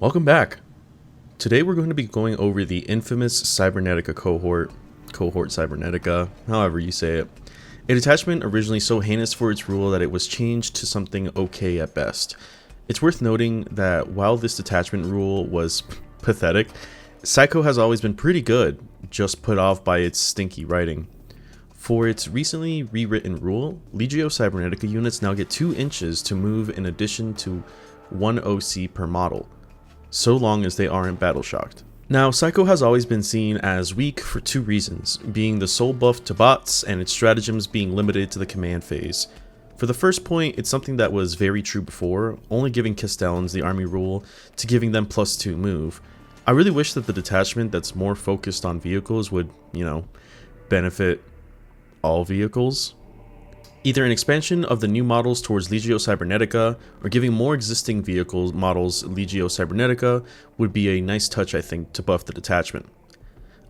Welcome back. Today we're going to be going over the infamous Cybernetica cohort Cybernetica, however you say it. A detachment originally so heinous for its rule that it was changed to something okay at best. It's worth noting that while this detachment rule was pathetic, CyCo has always been pretty good, just put off by its stinky writing. For its recently rewritten rule, Legio Cybernetica units now get 2 inches to move in addition to 1 OC per model, so long as they aren't battle shocked. Now, CyCo has always been seen as weak for 2 reasons, being the sole buff to bots and its stratagems being limited to the command phase. For the first point, it's something that was very true before, only giving Castellans the army rule to giving them +2 move. I really wish that the detachment that's more focused on vehicles would, benefit all vehicles. Either an expansion of the new models towards Legio Cybernetica, or giving more existing vehicle models Legio Cybernetica would be a nice touch, I think, to buff the detachment.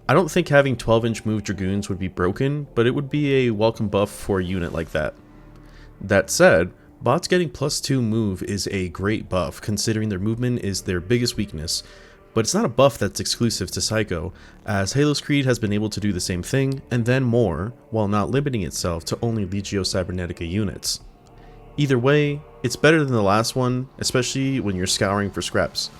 I don't think having 12-inch move Dragoons would be broken, but it would be a welcome buff for a unit like that. That said, bots getting +2 move is a great buff, considering their movement is their biggest weakness, but it's not a buff that's exclusive to CyCo, as Halo's Creed has been able to do the same thing, and then more, while not limiting itself to only Legio Cybernetica units. Either way, it's better than the last one, especially when you're scouring for scraps.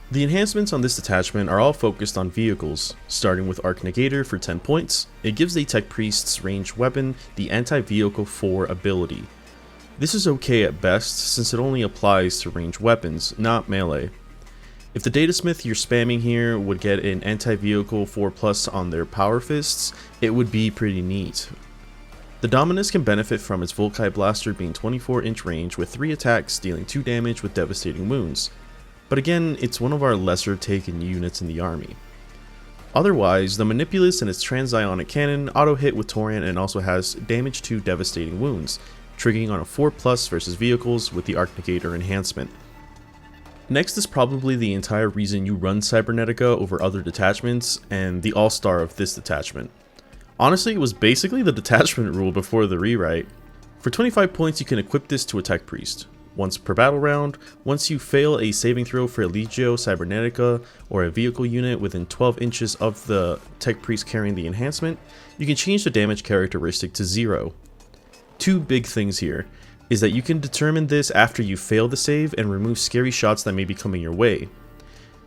The enhancements on this detachment are all focused on vehicles, starting with Arc Negator for 10 points. It gives the Tech Priest's ranged weapon the Anti-Vehicle 4 ability. This is okay at best, since it only applies to ranged weapons, not melee. If the Datasmith you're spamming here would get an anti-vehicle 4+ on their power fists, it would be pretty neat. The Dominus can benefit from its Volkite Blaster being 24-inch range with 3 attacks dealing 2 damage with devastating wounds, but again, it's one of our lesser taken units in the army. Otherwise, the Manipulus and its Transionic Cannon auto-hit with Torrent and also has damage to devastating wounds, triggering on a 4+ versus vehicles with the Arc Negator enhancement. Next is probably the entire reason you run Cybernetica over other detachments, and the all-star of this detachment. Honestly, it was basically the detachment rule before the rewrite. For 25 points you can equip this to a Tech Priest. Once per battle round, once you fail a saving throw for a Legio Cybernetica or a vehicle unit within 12 inches of the Tech Priest carrying the enhancement, you can change the damage characteristic to 0. 2 big things here is that you can determine this after you fail the save and remove scary shots that may be coming your way.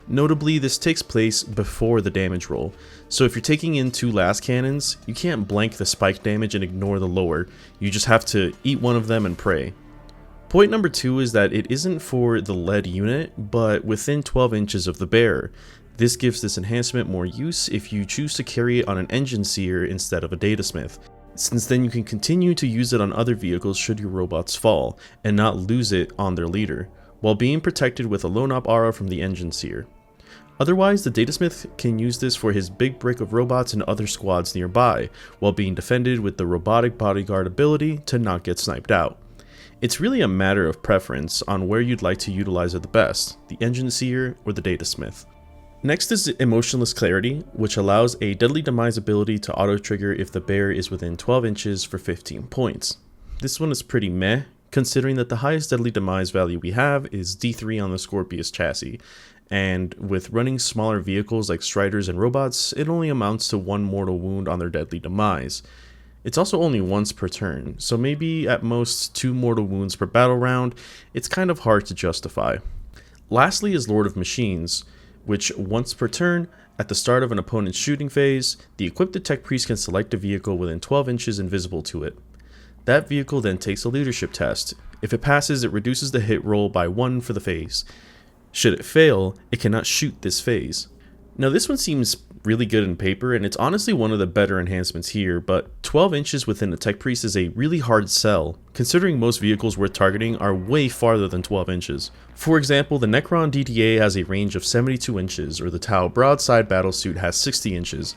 Notably, this takes place before the damage roll, so if you're taking in 2 last cannons, you can't blank the spike damage and ignore the lower, you just have to eat one of them and pray. Point number 2 is that it isn't for the lead unit, but within 12 inches of the bearer. This gives this enhancement more use if you choose to carry it on an Engine Seer instead of a Datasmith, since then you can continue to use it on other vehicles should your robots fall, and not lose it on their leader, while being protected with a Lone Op Aura from the Engine Seer. Otherwise, the Datasmith can use this for his big brick of robots and other squads nearby, while being defended with the Robotic Bodyguard ability to not get sniped out. It's really a matter of preference on where you'd like to utilize it the best, the Engine Seer or the Datasmith. Next is Emotionless Clarity, which allows a Deadly Demise ability to auto-trigger if the bearer is within 12 inches for 15 points. This one is pretty meh, considering that the highest Deadly Demise value we have is D3 on the Scorpius chassis, and with running smaller vehicles like Striders and robots, it only amounts to 1 mortal wound on their Deadly Demise. It's also only once per turn, so maybe at most 2 mortal wounds per battle round. It's kind of hard to justify. Lastly is Lord of Machines, which once per turn, at the start of an opponent's shooting phase, the equipped Tech Priest can select a vehicle within 12 inches invisible to it. That vehicle then takes a leadership test. If it passes, it reduces the hit roll by 1 for the phase. Should it fail, it cannot shoot this phase. Now this one seems really good in paper, and it's honestly one of the better enhancements here, but 12 inches within a Tech Priest is a really hard sell, considering most vehicles worth targeting are way farther than 12 inches. For example, the Necron DDA has a range of 72 inches, or the Tau Broadside Battlesuit has 60 inches,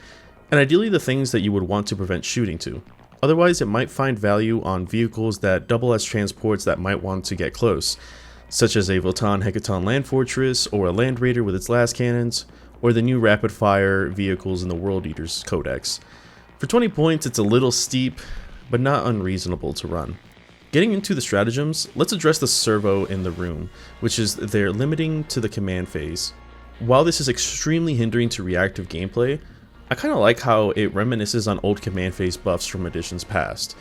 and ideally the things that you would want to prevent shooting to. Otherwise, it might find value on vehicles that double as transports that might want to get close, such as a Votan Hecaton Land Fortress, or a Land Raider with its last cannons, or the new rapid-fire vehicles in the World Eaters Codex. For 20 points, it's a little steep, but not unreasonable to run. Getting into the stratagems, let's address the servo in the room, which is their limiting to the command phase. While this is extremely hindering to reactive gameplay, I kind of like how it reminisces on old command phase buffs from editions past.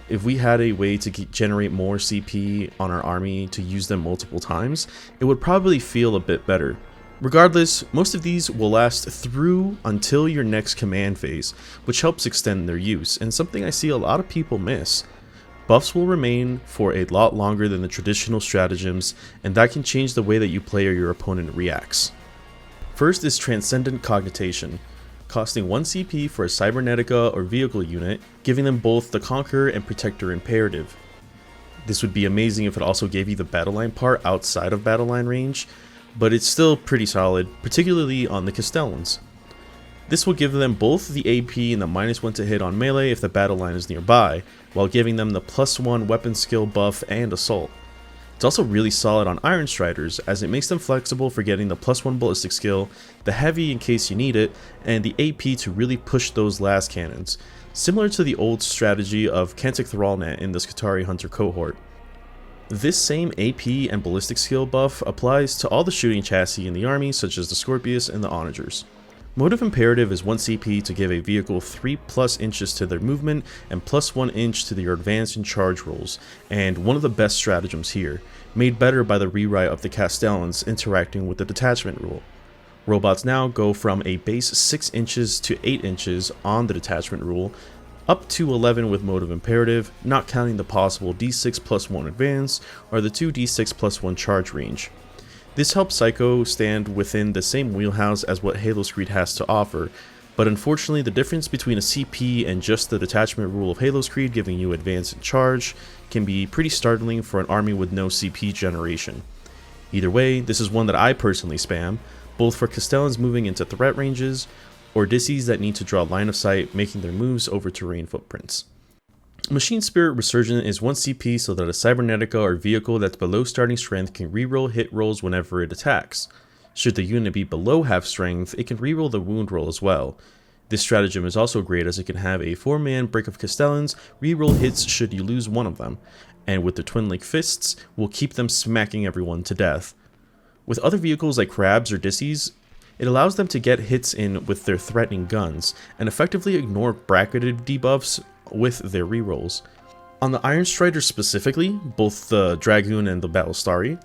If we had a way to generate more CP on our army to use them multiple times, it would probably feel a bit better. Regardless, most of these will last through until your next command phase, which helps extend their use, and something I see a lot of people miss. Buffs will remain for a lot longer than the traditional stratagems, and that can change the way that you play or your opponent reacts. First is Transcendent Cognitation, costing 1 CP for a Cybernetica or vehicle unit, giving them both the Conqueror and Protector imperative. This would be amazing if it also gave you the battle line part outside of battle line range, but it's still pretty solid, particularly on the Castellans. This will give them both the AP and the -1 to hit on melee if the battle line is nearby, while giving them the +1 weapon skill buff and assault. It's also really solid on Iron Striders, as it makes them flexible for getting the +1 ballistic skill, the heavy in case you need it, and the AP to really push those last cannons, similar to the old strategy of Kantic Thrallnet in the Skitarii Hunter cohort. This same AP and ballistic skill buff applies to all the shooting chassis in the army, such as the Scorpius and the Onagers. Motive Imperative is 1 CP to give a vehicle 3+ inches to their movement and +1 inch to their advance and charge rolls, and one of the best stratagems here, made better by the rewrite of the Castellans interacting with the Detachment Rule. Robots now go from a base 6 inches to 8 inches on the Detachment Rule, up to 11 with Motive Imperative, not counting the possible D6 +1 advance or the 2 D6 +1 charge range. This helps CyCo stand within the same wheelhouse as what Halo Screed has to offer, but unfortunately the difference between a CP and just the Detachment Rule of Halo Screed giving you advance and charge can be pretty startling for an army with no CP generation. Either way, this is one that I personally spam, both for Castellans moving into threat ranges, or Disseys that need to draw line of sight making their moves over terrain footprints. Machine Spirit Resurgent is 1 CP so that a Cybernetica or vehicle that's below starting strength can reroll hit rolls whenever it attacks. Should the unit be below half strength, it can reroll the wound roll as well. This stratagem is also great as it can have a 4-man break of Castellans reroll hits should you lose one of them, and with the Twin Link Fists, will keep them smacking everyone to death. With other vehicles like Crabs or Disseys, it allows them to get hits in with their threatening guns, and effectively ignore bracketed debuffs with their rerolls. On the Iron Striders specifically, both the Dragoon and the Battle Starry,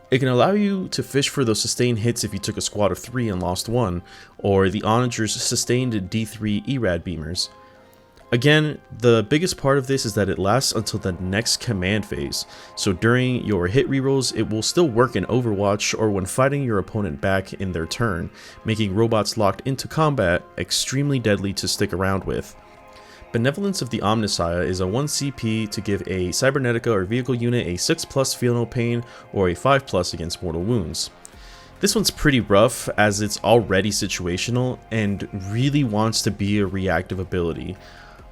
it can allow you to fish for those sustained hits if you took a squad of 3 and lost 1, or the Onagers' sustained D3 ERAD beamers. Again, the biggest part of this is that it lasts until the next command phase, so during your hit rerolls it will still work in Overwatch or when fighting your opponent back in their turn, making robots locked into combat extremely deadly to stick around with. Benevolence of the Omnissiah is a 1 CP to give a Cybernetica or vehicle unit a 6+ Feel No Pain or a 5+ against mortal wounds. This one's pretty rough as it's already situational and really wants to be a reactive ability.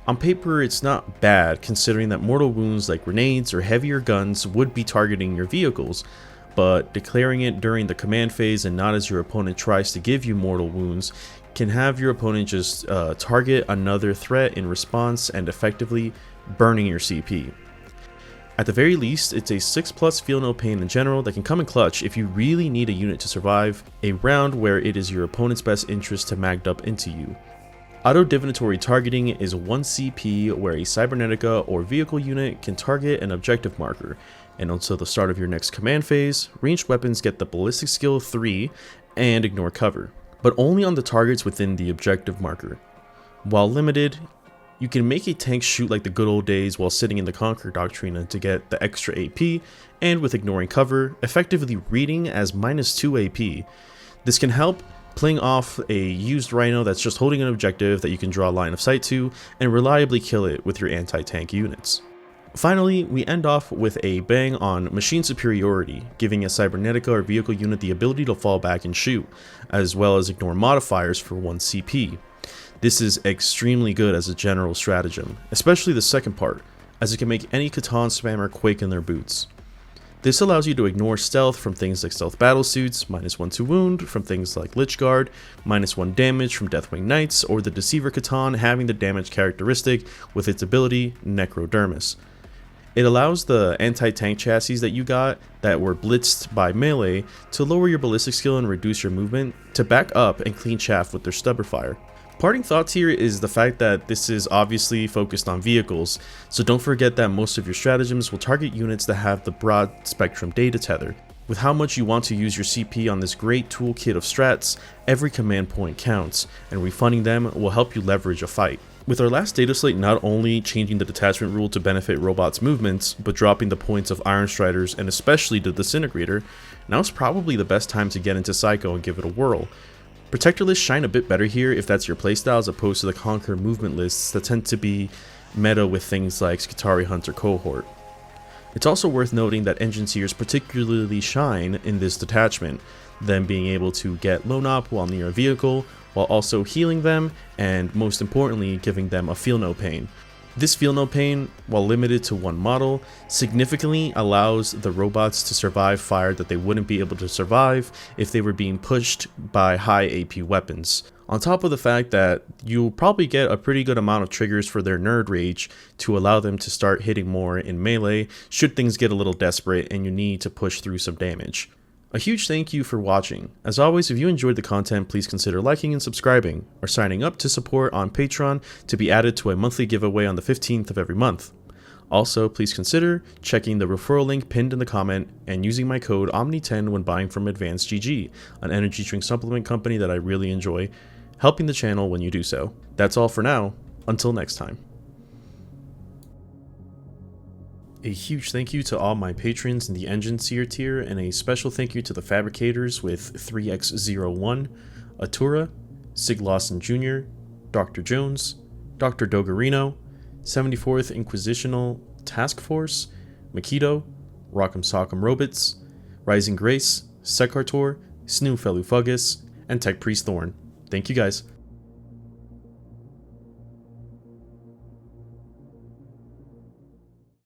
On paper it's not bad considering that mortal wounds like grenades or heavier guns would be targeting your vehicles, but declaring it during the command phase and not as your opponent tries to give you mortal wounds can have your opponent just target another threat in response and effectively burning your CP. At the very least, it's a 6+ Feel No Pain in general that can come in clutch if you really need a unit to survive a round where it is your opponent's best interest to magged up into you. Auto Divinatory Targeting is 1 CP where a Cybernetica or vehicle unit can target an objective marker, and until the start of your next command phase, ranged weapons get the ballistic skill 3 and ignore cover, but only on the targets within the objective marker. While limited, you can make a tank shoot like the good old days while sitting in the Conquer Doctrina to get the extra AP, and with ignoring cover, effectively reading as -2 AP. This can help playing off a used Rhino that's just holding an objective that you can draw line of sight to, and reliably kill it with your anti-tank units. Finally, we end off with a bang on Machine Superiority, giving a Cybernetica or vehicle unit the ability to fall back and shoot, as well as ignore modifiers for 1 CP. This is extremely good as a general stratagem, especially the second part, as it can make any Catan spammer quake in their boots. This allows you to ignore stealth from things like stealth battlesuits, -1 to wound from things like Lich Guard, -1 damage from Deathwing Knights, or the Deceiver Catan having the damage characteristic with its ability Necrodermis. It allows the anti-tank chassis that you got that were blitzed by melee to lower your ballistic skill and reduce your movement to back up and clean chaff with their stubber fire. Parting thoughts here is the fact that this is obviously focused on vehicles, so don't forget that most of your stratagems will target units that have the broad spectrum data tether. With how much you want to use your CP on this great toolkit of strats, every command point counts, and refunding them will help you leverage a fight. With our last data slate not only changing the detachment rule to benefit robots' movements, but dropping the points of Iron Striders and especially the Disintegrator, now's probably the best time to get into CyCo and give it a whirl. Protector lists shine a bit better here if that's your playstyle as opposed to the Conquer movement lists that tend to be meta with things like Skitari Hunt or Cohort. It's also worth noting that Engineers particularly shine in this detachment, them being able to get lone op while near a vehicle, while also healing them, and most importantly, giving them a feel no pain. This feel no pain, while limited to one model, significantly allows the robots to survive fire that they wouldn't be able to survive if they were being pushed by high AP weapons. On top of the fact that you'll probably get a pretty good amount of triggers for their nerd rage to allow them to start hitting more in melee should things get a little desperate and you need to push through some damage. A huge thank you for watching. As always, if you enjoyed the content, please consider liking and subscribing, or signing up to support on Patreon to be added to a monthly giveaway on the 15th of every month. Also, please consider checking the referral link pinned in the comment and using my code OMNI10 when buying from Advanced GG, an energy drink supplement company that I really enjoy, helping the channel when you do so. That's all for now. Until next time. A huge thank you to all my patrons in the Engine Seer tier, and a special thank you to the Fabricators with 3x01, Atura, Sig Lawson Jr., Dr. Jones, Dr. Doggerino, 74th Inquisitional Task Force, Makito, Rock'em Sock'em Robots, Rising Grace, Sekartor, Snoofelufugus, and Tech Priest Thorn. Thank you guys.